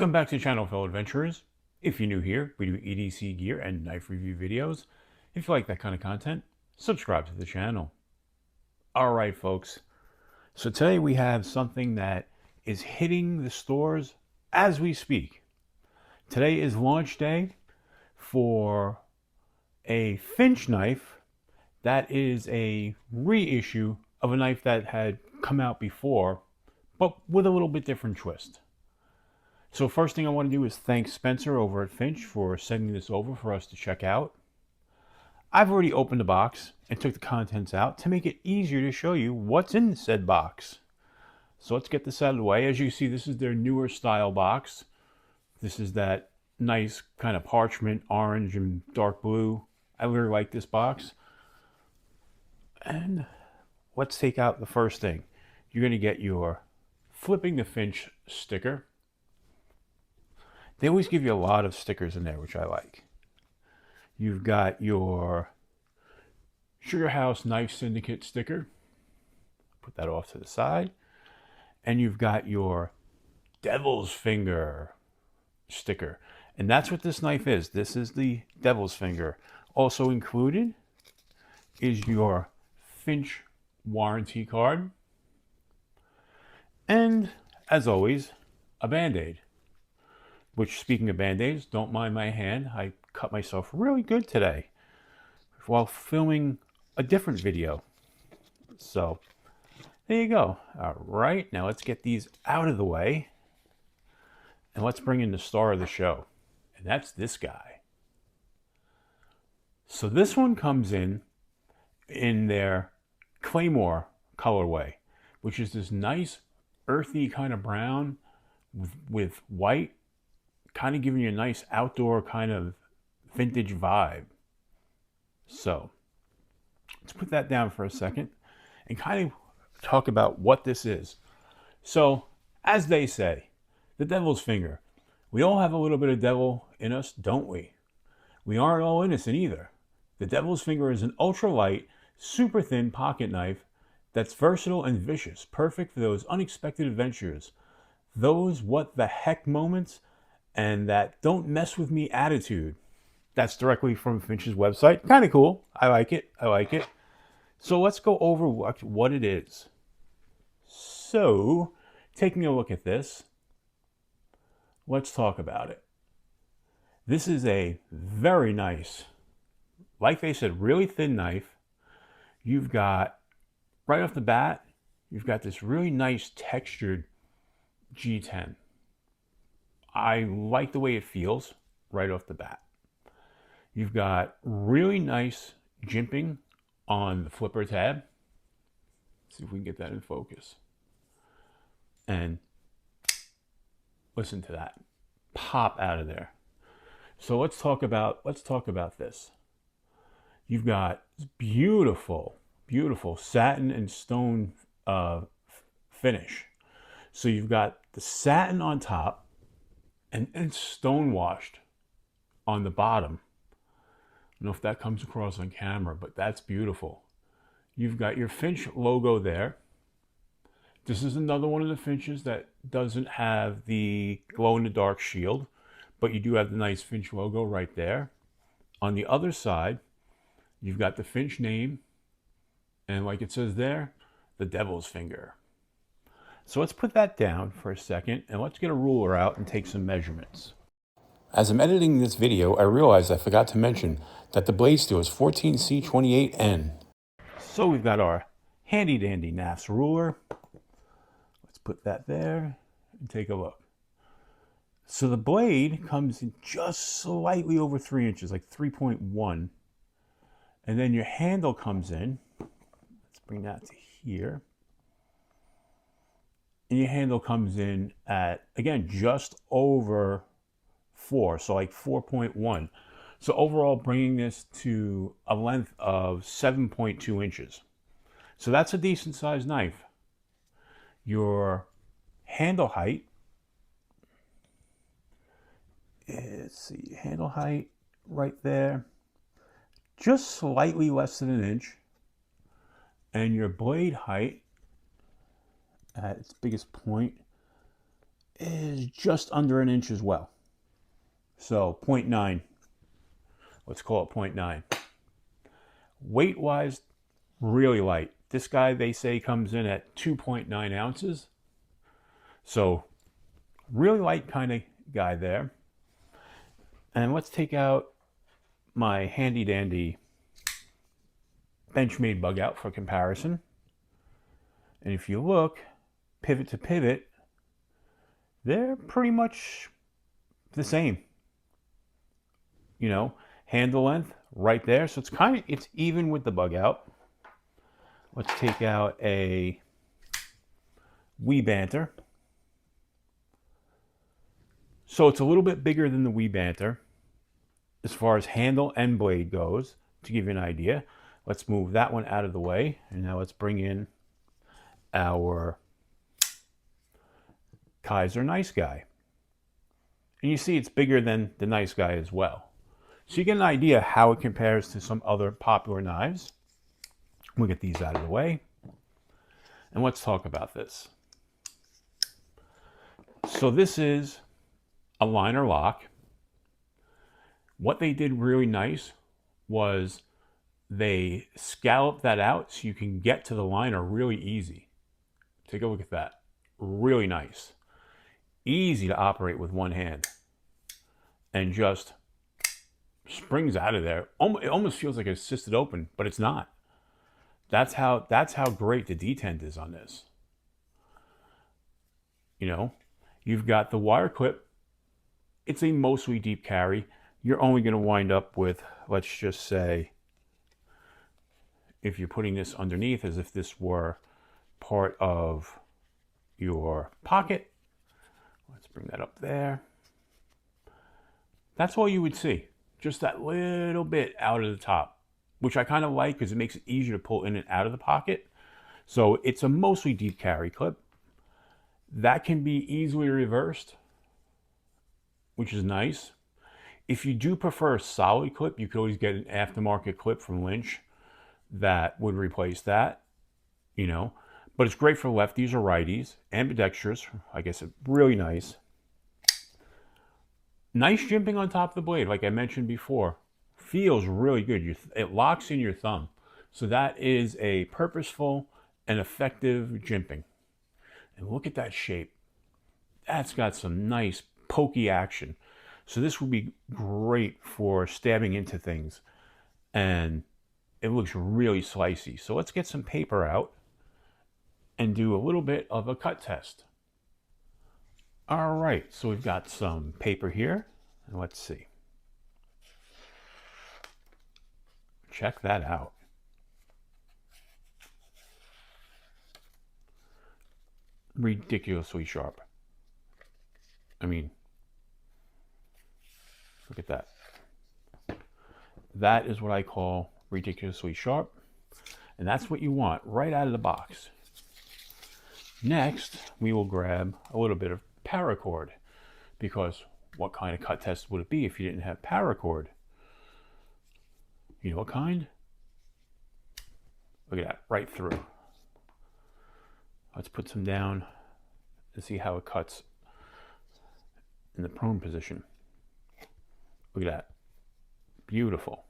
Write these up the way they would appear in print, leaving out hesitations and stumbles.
Welcome back to the channel, fellow adventurers. If you're new here, we do EDC gear and knife review videos. If you like that kind of content, subscribe to the channel. Alright folks, so today we have something that is hitting the stores as we speak. Today is launch day for a Finch knife that is a reissue of a knife that had come out before, but with a little bit different twist. So first thing I want to do is thank Spencer over at Finch for sending this over for us to check out. I've already opened the box and took the contents out to make it easier to show you what's in said box. So let's get this out of the way. As you see, this is their newer style box. This is that nice kind of parchment orange and dark blue. I really like this box. And let's take out the first thing. You're going to get your Flipping the Finch sticker. They always give you a lot of stickers in there, which I like. You've got your Sugar House Knife Syndicate sticker. Put that off to the side. And you've got your Devil's Finger sticker. And that's what this knife is. This is the Devil's Finger. Also included is your Finch warranty card. And, as always, a Band-Aid. Which, speaking of Band-Aids, don't mind my hand. I cut myself really good today while filming a different video. So, there you go. All right, now let's get these out of the way. And let's bring in the star of the show. And that's this guy. So this one comes in their Claymore colorway, which is this nice earthy kind of brown with white, kind of giving you a nice outdoor kind of vintage vibe. So let's put that down for a second and kind of talk about what this is. So as they say, the Devil's Finger. We all have a little bit of devil in us, don't we? We aren't all innocent either. The Devil's Finger is an ultralight, super thin pocket knife that's versatile and vicious, perfect for those unexpected adventures, those what the heck moments, and that don't mess with me attitude. That's directly from Finch's website. Kind of cool. I like it. I like it. So let's go over what it is. So, taking a look at this, let's talk about it. This is a very nice, like they said, really thin knife. You've got, right off the bat, you've got this really nice textured G10. I like the way it feels right off the bat. You've got really nice jimping on the flipper tab. Let's see if we can get that in focus. And listen to that pop out of there. So let's talk about this. You've got beautiful, beautiful satin and stone finish. So you've got the satin on top and stone washed on the bottom. I don't know if that comes across on camera, but that's beautiful. You've got your Finch logo there. This is another one of the Finches that doesn't have the glow-in-the-dark shield, but you do have the nice Finch logo right there. On the other side, you've got the Finch name, and like it says there, the Devil's Finger. So let's put that down for a second, and let's get a ruler out and take some measurements. As I'm editing this video, I realized I forgot to mention that the blade steel is 14C28N. So we've got our handy dandy NAFS ruler. Let's put that there and take a look. So the blade comes in just slightly over 3 inches, like 3.1. And then your handle comes in. Let's bring that to here. And your handle comes in at, again, just over 4, so like 4.1. So overall, bringing this to a length of 7.2 inches. So that's a decent sized knife. Your handle height, let's see, handle height right there, just slightly less than an inch. And your blade height at its biggest point is just under an inch as well. So 0.9, let's call it 0.9. Weight-wise, really light. This guy, they say, comes in at 2.9 ounces. So really light kind of guy there. And let's take out my handy dandy Benchmade bug out for comparison. And if you look pivot to pivot, they're pretty much the same. You know, handle length right there. So it's even with the bug out. Let's take out a Wee Banter. So it's a little bit bigger than the Wee Banter as far as handle and blade goes, to give you an idea. Let's move that one out of the way. And now let's bring in our Kaiser Nice Guy. And you see it's bigger than the Nice Guy as well. So you get an idea how it compares to some other popular knives. We'll get these out of the way. And let's talk about this. So this is a liner lock. What they did really nice was they scalloped that out so you can get to the liner really easy. Take a look at that. Really nice. Easy to operate with one hand. And just springs out of there. It almost feels like an assisted open, but it's not. That's how great the detent is on this. You know, you've got the wire clip. It's a mostly deep carry. You're only going to wind up with, let's just say, if you're putting this underneath as if this were part of your pocket. Let's bring that up there. That's all you would see. Just that little bit out of the top, which I kind of like because it makes it easier to pull in and out of the pocket. So it's a mostly deep carry clip. That can be easily reversed, which is nice. If you do prefer a solid clip, you could always get an aftermarket clip from Finch that would replace that, you know. But it's great for lefties or righties. Ambidextrous, I guess it's really nice. Nice jimping on top of the blade, like I mentioned before. Feels really good. It locks in your thumb. So that is a purposeful and effective jimping. And look at that shape. That's got some nice pokey action. So this would be great for stabbing into things. And it looks really slicey. So let's get some paper out and do a little bit of a cut test. All right, so we've got some paper here, and let's see. Check that out. Ridiculously sharp. I mean, look at that. That is what I call ridiculously sharp, and that's what you want right out of the box. Next, we will grab a little bit of paracord, because what kind of cut test would it be if you didn't have paracord? You know what kind? Look at that, right through. Let's put some down and see how it cuts in the prone position. Look at that, beautiful.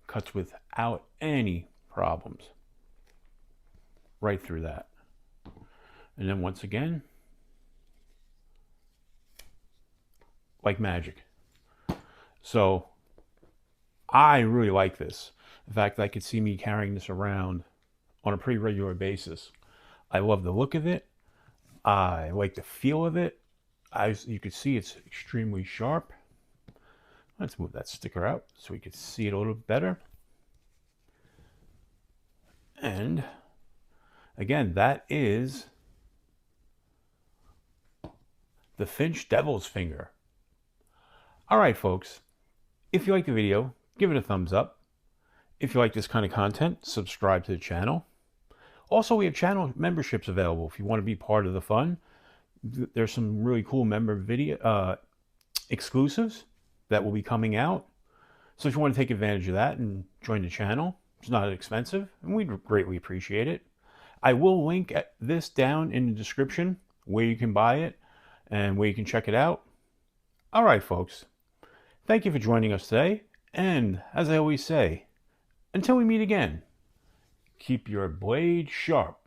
Cuts without any problems. Right through that. And then once again, like magic. So I really like this. In fact, I could see me carrying this around on a pretty regular basis. I love the look of it. I like the feel of it. You can see it's extremely sharp. Let's move that sticker out so we can see it a little better. And again, that is the Finch Devil's Finger. All right, folks. If you like the video, give it a thumbs up. If you like this kind of content, subscribe to the channel. Also, we have channel memberships available if you want to be part of the fun. There's some really cool member video exclusives that will be coming out. So if you want to take advantage of that and join the channel, it's not expensive, and we'd greatly appreciate it. I will link this down in the description where you can buy it, and where you can check it out. All right, folks. Thank you for joining us today. And as I always say, until we meet again, keep your blade sharp